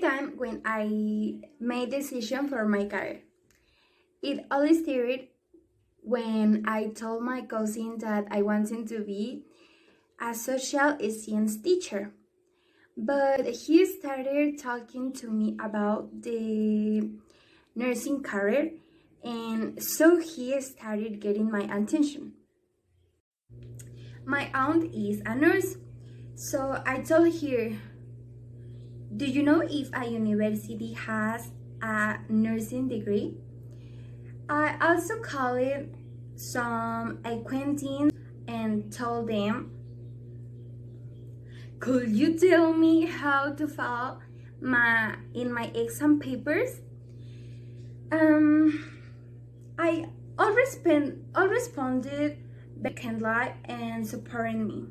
time when I made decision for my career. It all started when I told my cousin that I wanted to be a social science teacher. But he started talking to me about the nursing career, and so he started getting my attention. My aunt is a nurse, so I told her, do you know if a university has a nursing degree? I also called some acquaintances and told them, could you tell me how to follow in my exam papers? I all responded very kindly and supporting me.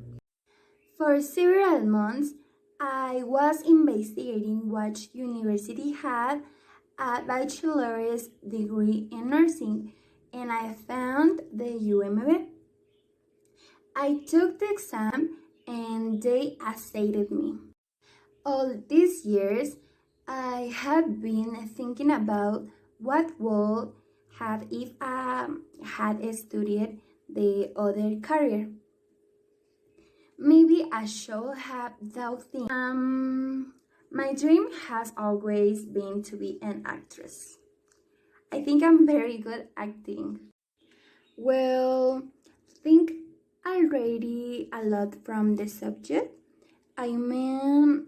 For several months, I was investigating which university had a bachelor's degree in nursing, and I found the UMB. I took the exam and they accepted me. All these years, I have been thinking about what would have if I had studied the other career. Maybe I should have thought things. My dream has always been to be an actress. I think I'm very good at acting. Well, think already a lot from the subject. I mean,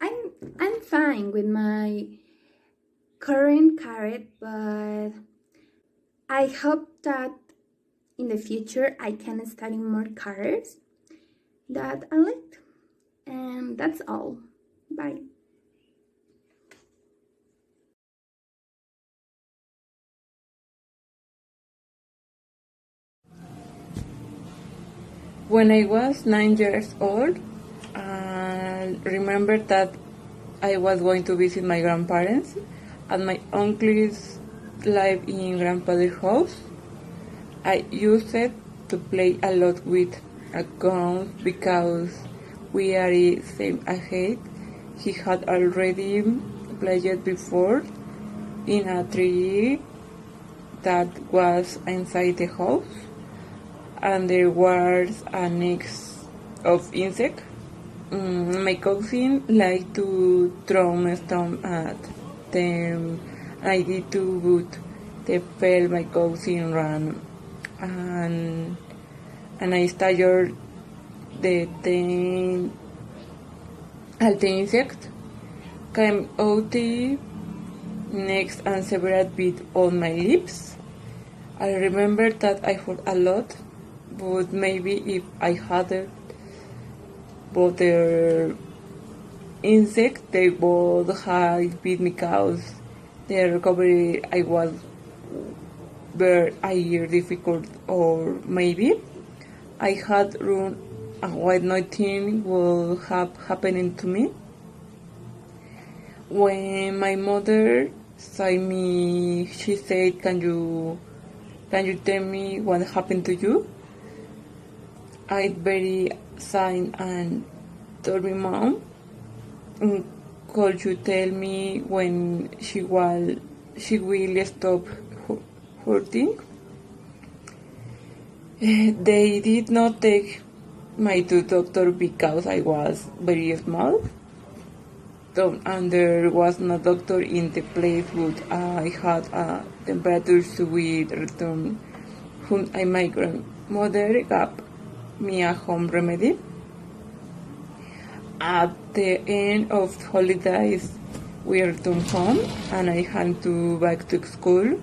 I'm fine with my current career, but I hope that in the future I can study more careers that I like. And that's all. Bye. When I was 9 years old, I remembered that I was going to visit my grandparents, and my uncles live in grandfather's house. I used it to play a lot with a gun because we are the same age. He had already played before in a tree that was inside the house, and there was a nest of insects. My cousin liked to throw a stone at them. I did too, but they fell. My cousin ran, and I started the insect came out the next and several bit on my lips. I remember that I hurt a lot, but maybe if I had but the insect, they both had bit me because the recovery I was very a year difficult, or maybe I had run what nothing will have happening to me. When my mother saw me, she said, can you tell me what happened to you? I very sad and told my mom, could you tell me when she will stop hurting? They did not take my to doctor because I was very small, and there was no doctor in the place, but I had a temperature with return, whom my grandmother gave me a home remedy. At the end of holidays, we returned home, and I had to back to school,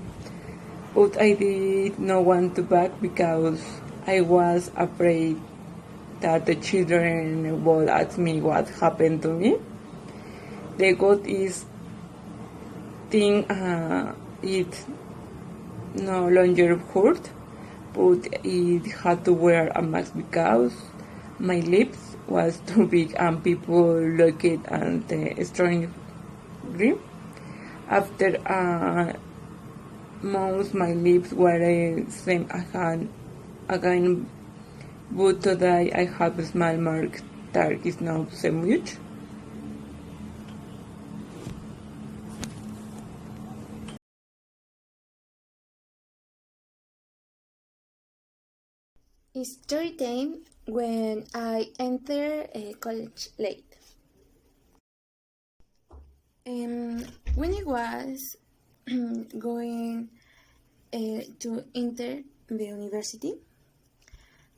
but I did not want to back because I was afraid that the children would ask me what happened to me. The God is think it no longer hurt, but it had to wear a mask because my lips was too big and people looked at the strong grip. After a month, my lips were same again, but today I have a small mark that is not so much. Story time when I enter college late. When I was going to enter the university,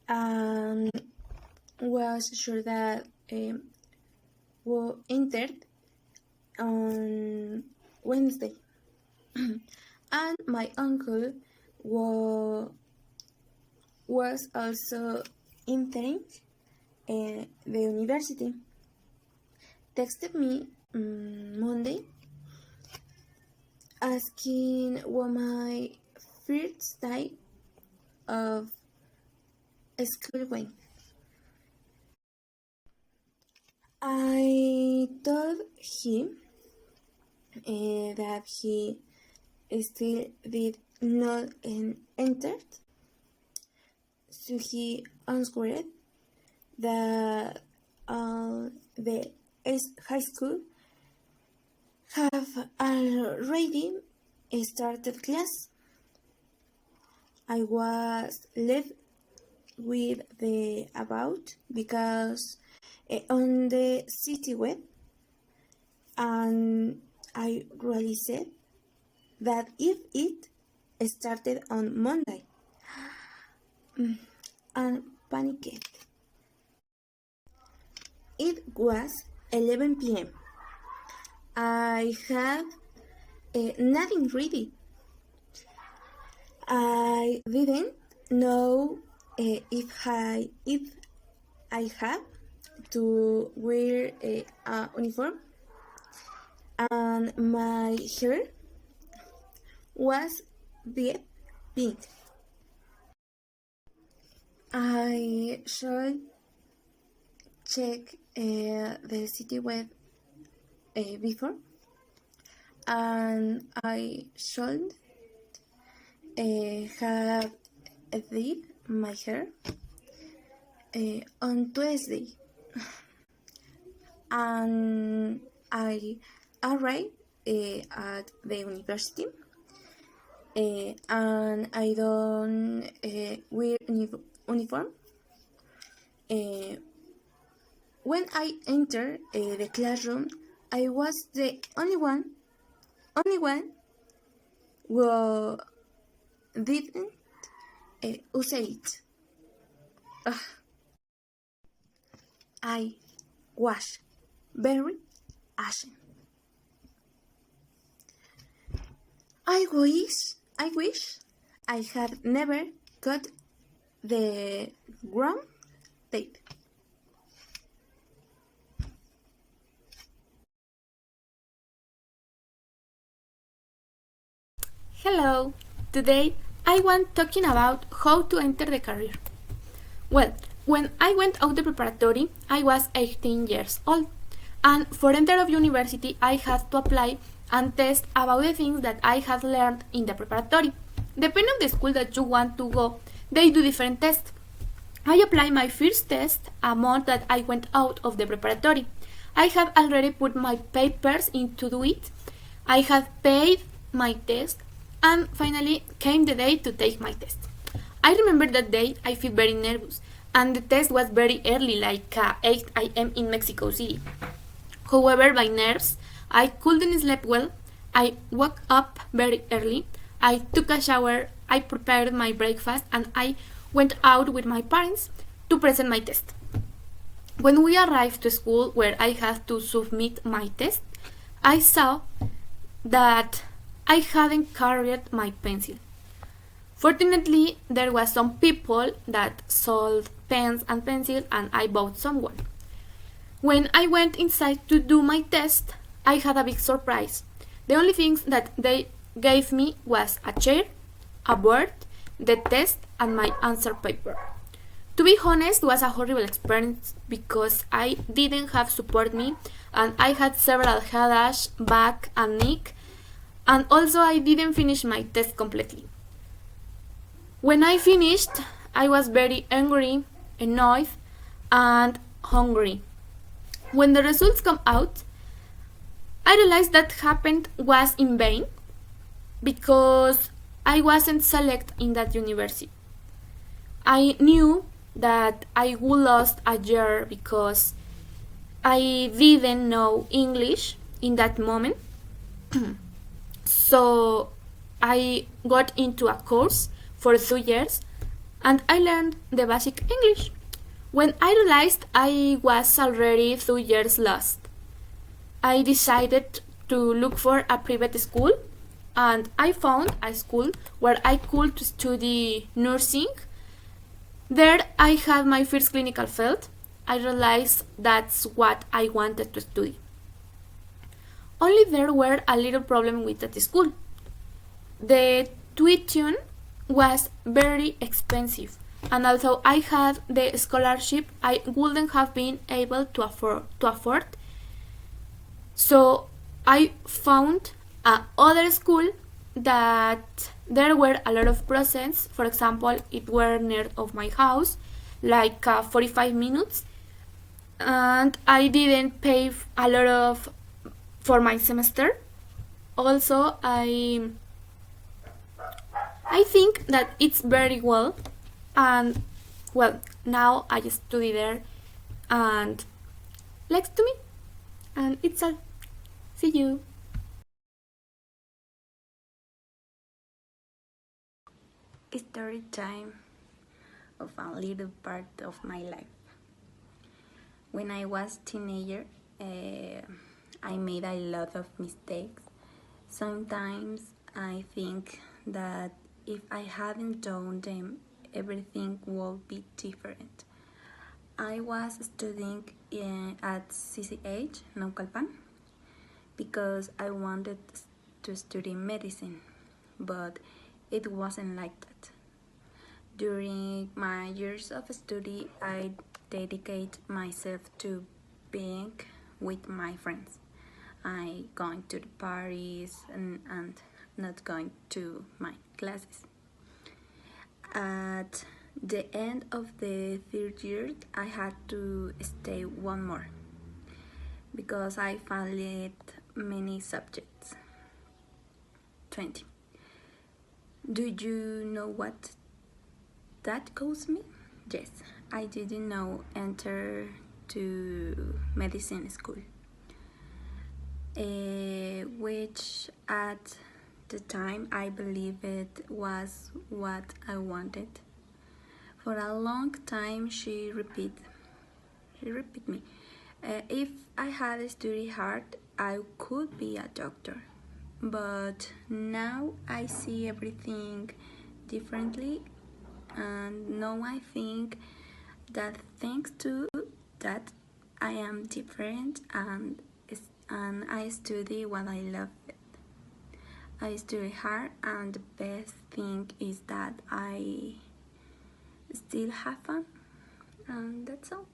and was sure that we entered on Wednesday, and my uncle was also entering the university. Texted me Monday asking what my first day of school went. I told him that he still did not enter, so he answered that all the high school have already started class. I was left with the about because on the city web, and I really said that if it started on Monday, and panicked. It was 11 p.m. I had nothing ready. I didn't know if I had to wear a uniform, and my hair was deep pink. I should check the city web before, and I should have did my hair on Tuesday, and I arrived at the university, and I don't wear uniform. When I entered the classroom, I was the only one who didn't use it. I was very ashamed. I wish I had never got the ground tape. Hello! Today I want talking about how to enter the career. Well, when I went out the preparatory, I was 18 years old, and for enter of university I had to apply and test about the things that I had learned in the preparatory. Depending on the school that you want to go, they do different tests. I applied my first test a month that I went out of the preparatory. I had already put my papers in to do it. I had paid my test, and finally came the day to take my test. I remember that day I feel very nervous, and the test was very early, like 8 a.m. in Mexico City. However, by nerves, I couldn't sleep well. I woke up very early. I took a shower, I prepared my breakfast, and I went out with my parents to present my test. When we arrived to school where I had to submit my test, I saw that I hadn't carried my pencil. Fortunately, there was some people that sold pens and pencils, and I bought some one. When I went inside to do my test, I had a big surprise. The only things that they gave me was a chair, a board, the test, and my answer paper. To be honest, it was a horrible experience because I didn't have support me, and I had several headaches, back and neck, and also I didn't finish my test completely. When I finished, I was very angry, annoyed, and hungry. When the results come out, I realized that happened was in vain because I wasn't selected in that university. I knew that I would lost a year because I didn't know English in that moment. So I got into a course for 2 years and I learned the basic English. When I realized I was already 2 years lost, I decided to look for a private school and I found a school where I could study nursing. There I had my first clinical field. I realized that's what I wanted to study. Only there were a little problem with that school. The tuition was very expensive, and although I had the scholarship, I wouldn't have been able to afford. So I found a other school that there were a lot of presents. For example, it were near of my house, like 45 minutes, and I didn't pay a lot of for my semester. Also, I think that it's very well, and well, now I study there, and likes to me, and it's all. See you. Story time of a little part of my life. When I was teenager, I made a lot of mistakes. Sometimes I think that if I hadn't done them, everything would be different. I was studying at CCH, Naucalpan, because I wanted to study medicine, but it wasn't like that. During my years of study, I dedicate myself to being with my friends. I going to the parties and not going to my classes. At the end of the third year, I had to stay one more because I failed many subjects. 20. Do you know what that caused me? Yes, I didn't know enter to medicine school, which at the time I believe it was what I wanted. For a long time she repeat me, if I had studied hard, I could be a doctor. But now I see everything differently, and now I think that thanks to that I am different, and I study what I love. I study hard, and the best thing is that I still have fun, and that's all.